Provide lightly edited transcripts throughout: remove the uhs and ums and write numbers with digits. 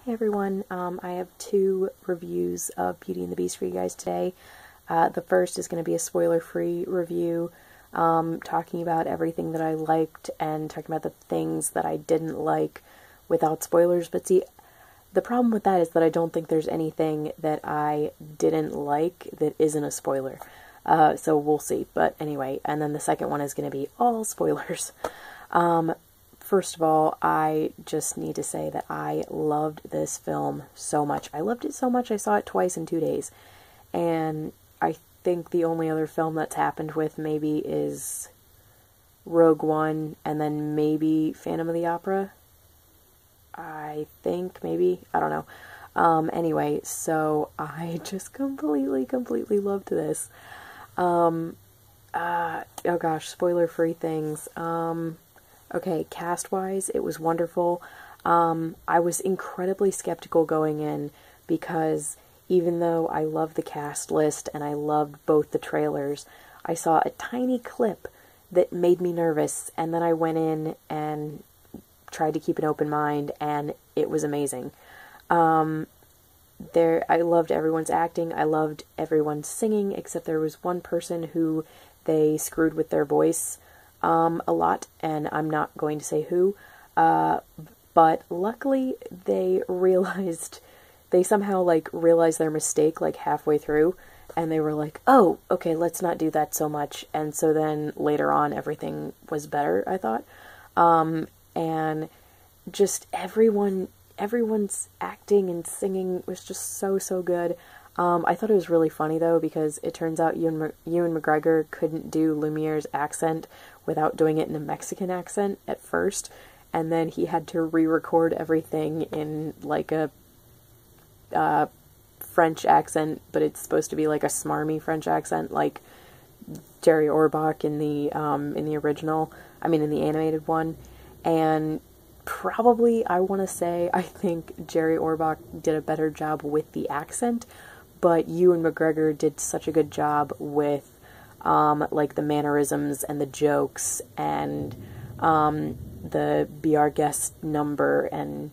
Hey everyone, I have two reviews of Beauty and the Beast for you guys today. The first is going to be a spoiler-free review, talking about everything that I liked and talking about the things that I didn't like without spoilers. But see, the problem with that is that I don't think there's anything that I didn't like that isn't a spoiler. So we'll see. But anyway, and then the second one is going to be all spoilers. First of all, I just need to say that I loved this film so much. I loved it so much I saw it twice in 2 days. And I think the only other film that's happened with maybe is Rogue One and then maybe Phantom of the Opera. I think, maybe. I don't know. Anyway, so I just completely loved this. Oh gosh, spoiler-free things. Okay, cast-wise, it was wonderful. I was incredibly skeptical going in because even though I loved the cast list and I loved both the trailers, I saw a tiny clip that made me nervous, and then I went in and tried to keep an open mind, and it was amazing. I loved everyone's acting, I loved everyone's singing, except there was one person who they screwed with their voice a lot, and I'm not going to say who, but luckily they somehow realized their mistake halfway through, and they were like, oh, okay, let's not do that so much, and so then later on everything was better, I thought, and just everyone's acting and singing was just so good. I thought it was really funny, though, because it turns out Ewan McGregor couldn't do Lumiere's accent without doing it in a Mexican accent at first, and then he had to re-record everything in, a French accent, but it's supposed to be, a smarmy French accent, like Jerry Orbach in the original, in the animated one, and probably, I think Jerry Orbach did a better job with the accent, but Ewan McGregor did such a good job with, the mannerisms and the jokes and, the Be Our Guest number, and,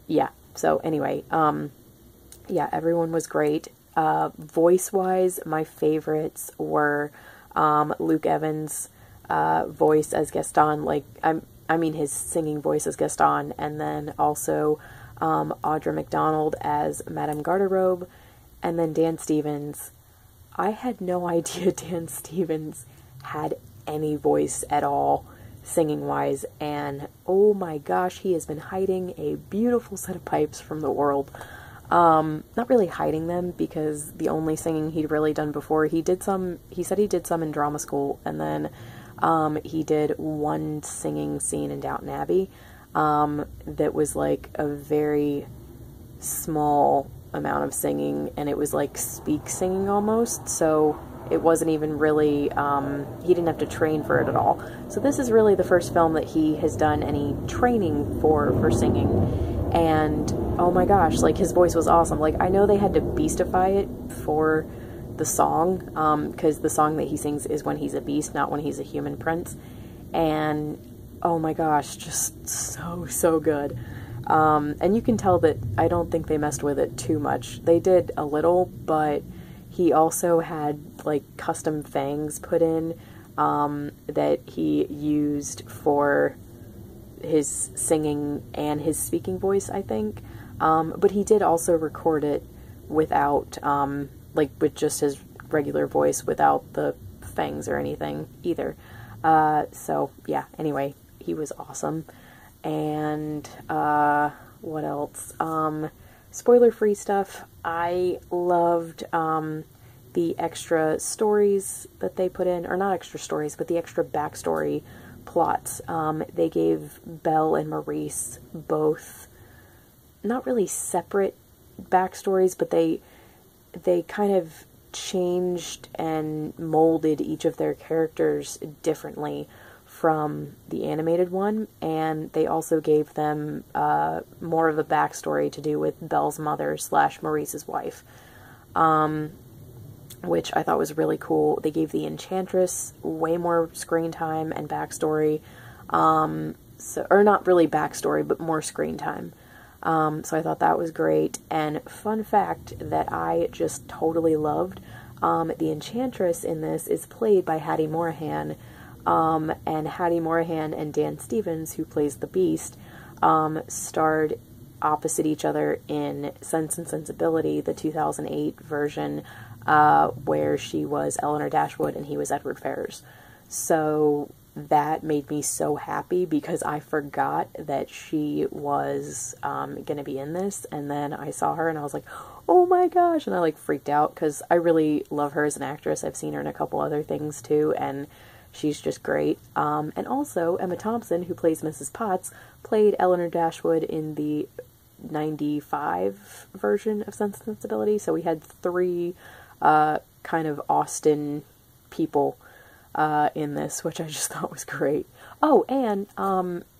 yeah, so anyway, yeah, everyone was great. Voice-wise, my favorites were, Luke Evans' voice as Gaston, his singing voice as Gaston, and then also, Audra McDonald as Madame Garderobe, and then Dan Stevens. I had no idea Dan Stevens had any voice at all, singing-wise, and oh my gosh, he has been hiding a beautiful set of pipes from the world. Not really hiding them, because the only singing he'd really done before, he said he did some in drama school, and then, he did one singing scene in Downton Abbey, that was a very small amount of singing, and it was speak singing almost, so it wasn't even really, he didn't have to train for it at all. So this is really the first film that he has done any training for singing, and oh my gosh, his voice was awesome. I know they had to beastify it for the song, because the song that he sings is when he's a beast, not when he's a human prince, and oh my gosh, just so good. And you can tell that I don't think they messed with it too much. They did a little, but he also had, custom fangs put in, that he used for his singing and his speaking voice, I think. But he did also record it without, with just his regular voice, without the fangs or anything either. So, yeah, anyway, he was awesome. And, what else? Spoiler-free stuff. I loved, the extra stories that they put in, or not extra stories, but the extra backstory plots. They gave Belle and Maurice both, not really separate backstories, but they kind of changed and molded each of their characters differently from the animated one, and they also gave them more of a backstory to do with Belle's mother / Maurice's wife, which I thought was really cool. They gave the Enchantress way more screen time and backstory, or not really backstory, but more screen time. So I thought that was great. And fun fact that I just totally loved, the Enchantress in this is played by Hattie Morahan, and Hattie Morahan and Dan Stevens, who plays the Beast, starred opposite each other in Sense and Sensibility, the 2008 version, where she was Eleanor Dashwood and he was Edward Ferrars. So that made me so happy because I forgot that she was going to be in this, and then I saw her and I was like, oh my gosh, and I like freaked out because I really love her as an actress. I've seen her in a couple other things too, and she's just great. And also Emma Thompson, who plays Mrs. Potts, played Eleanor Dashwood in the 95 version of Sense and Sensibility, so we had three kind of Austen people in this, which I just thought was great. Oh, and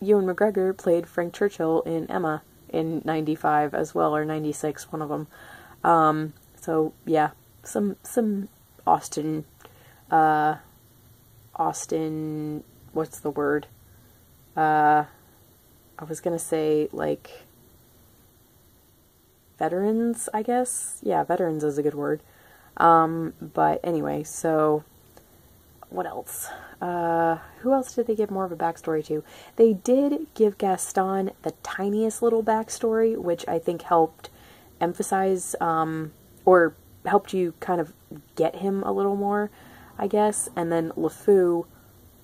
Ewan McGregor played Frank Churchill in Emma in 95 as well, or 96, one of them. So yeah, some Austen, what's the word? I was gonna say, like, veterans, I guess? Yeah, veterans is a good word. But anyway, so what else? Who else did they give more of a backstory to? They did give Gaston the tiniest little backstory, which I think helped emphasize, or helped you kind of get him a little more, I guess. And then LeFou,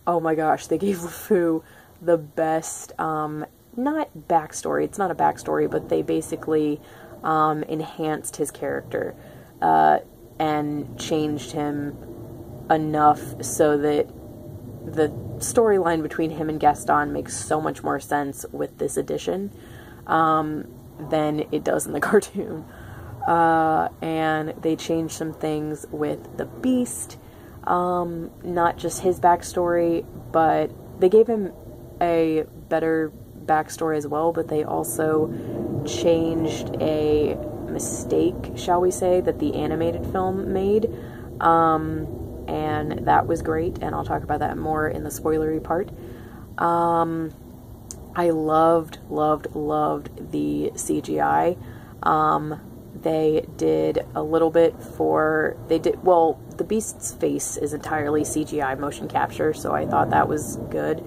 oh my gosh, they gave LeFou the best, not backstory, it's not a backstory, but they basically enhanced his character, and changed him enough so that the storyline between him and Gaston makes so much more sense with this edition than it does in the cartoon. And they changed some things with the Beast, not just his backstory, but they gave him a better backstory as well, but they also changed a mistake, shall we say, that the animated film made, and that was great, and I'll talk about that more in the spoilery part. I loved the CGI. They did a little bit well, the Beast's face is entirely CGI motion capture, so I thought that was good.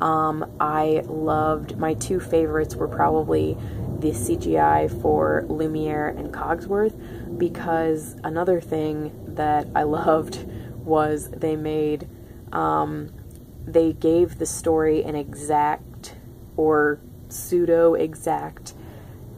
I loved, my two favorites were probably the CGI for Lumiere and Cogsworth, because another thing that I loved was they made, they gave the story an exact or pseudo-exact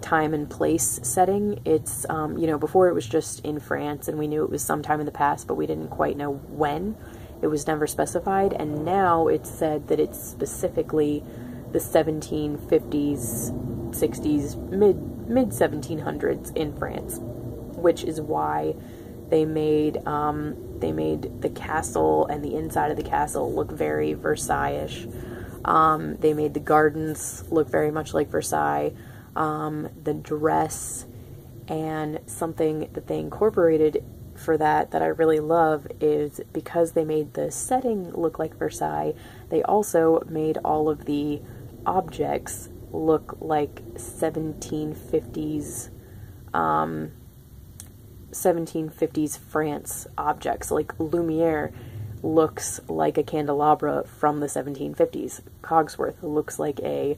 time and place setting. It's, you know, before it was just in France and we knew it was sometime in the past, but we didn't quite know when. It was never specified, and now it's said that it's specifically the 1750s, 60s, mid-1700s in France, which is why they made the castle and the inside of the castle look very Versailles-ish. They made the gardens look very much like Versailles. The dress, and something that they incorporated for that I really love is because they made the setting look like Versailles, they also made all of the objects look like 1750s 1750s France objects. Like Lumiere looks like a candelabra from the 1750s. Cogsworth looks like a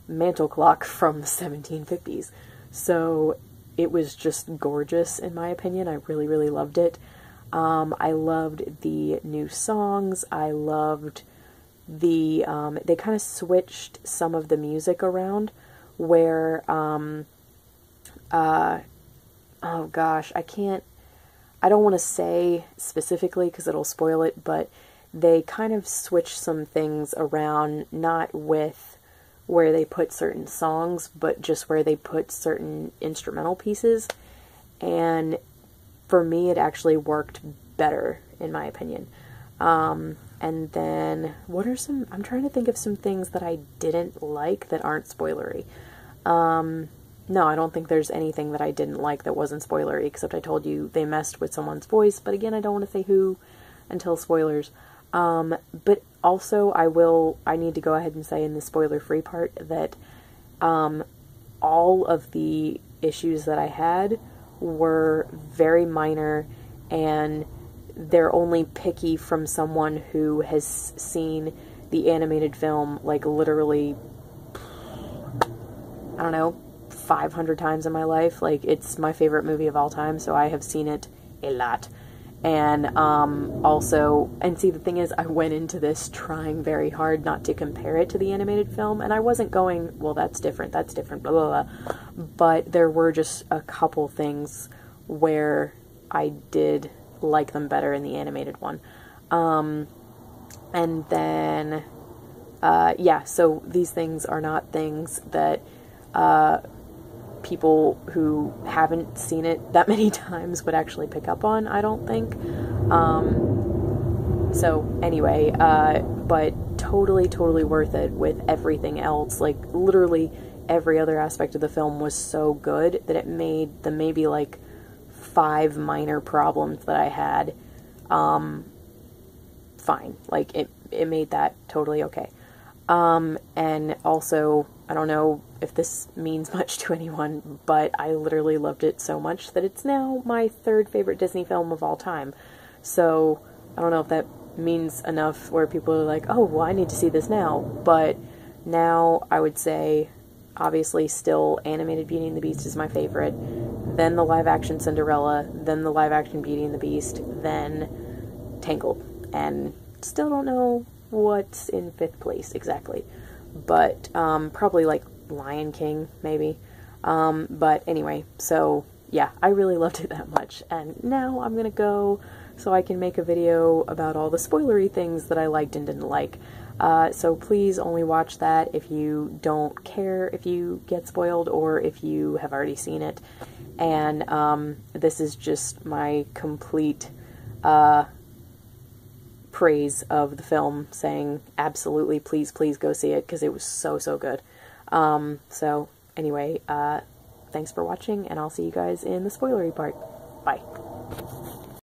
mantle clock from the 1750s. So it was just gorgeous, in my opinion. I really loved it. I loved the new songs. I loved the, they kind of switched some of the music around where, oh gosh, I don't want to say specifically because it'll spoil it, but they kind of switched some things around, not with where they put certain songs, but just where they put certain instrumental pieces. And for me, it actually worked better, in my opinion. And then, what are some, I'm trying to think of some things that I didn't like that aren't spoilery. No, I don't think there's anything that I didn't like that wasn't spoilery, except I told you they messed with someone's voice, but again, I don't want to say who until spoilers. But also, I need to go ahead and say in the spoiler-free part that, all of the issues that I had were very minor, and they're only picky from someone who has seen the animated film, like, literally, I don't know, 500 times in my life. Like, it's my favorite movie of all time, so I have seen it a lot. And also, and see, the thing is, I went into this trying very hard not to compare it to the animated film, and I wasn't going, well, that's different, blah, blah, blah. But there were just a couple things where I did like them better in the animated one. And then, yeah, so these things are not things that people who haven't seen it that many times would actually pick up on, I don't think. So anyway, but totally worth it with everything else. Like, literally every other aspect of the film was so good that it made the maybe like 5 minor problems that I had fine. Like, it made that totally okay. And also, I don't know if this means much to anyone, but I literally loved it so much that it's now my 3rd favorite Disney film of all time. So, I don't know if that means enough where people are like, oh, well, I need to see this now. But now, I would say, obviously, still animated Beauty and the Beast is my favorite, then the live-action Cinderella, then the live-action Beauty and the Beast, then Tangled. And still don't know what's in 5th place exactly, but probably like Lion King, maybe. But anyway, so yeah, I really loved it that much, and now I'm gonna go so I can make a video about all the spoilery things that I liked and didn't like. So please only watch that if you don't care if you get spoiled or if you have already seen it. And this is just my complete praise of the film, saying absolutely, please go see it, because it was so good. So anyway, thanks for watching, and I'll see you guys in the spoilery part. Bye.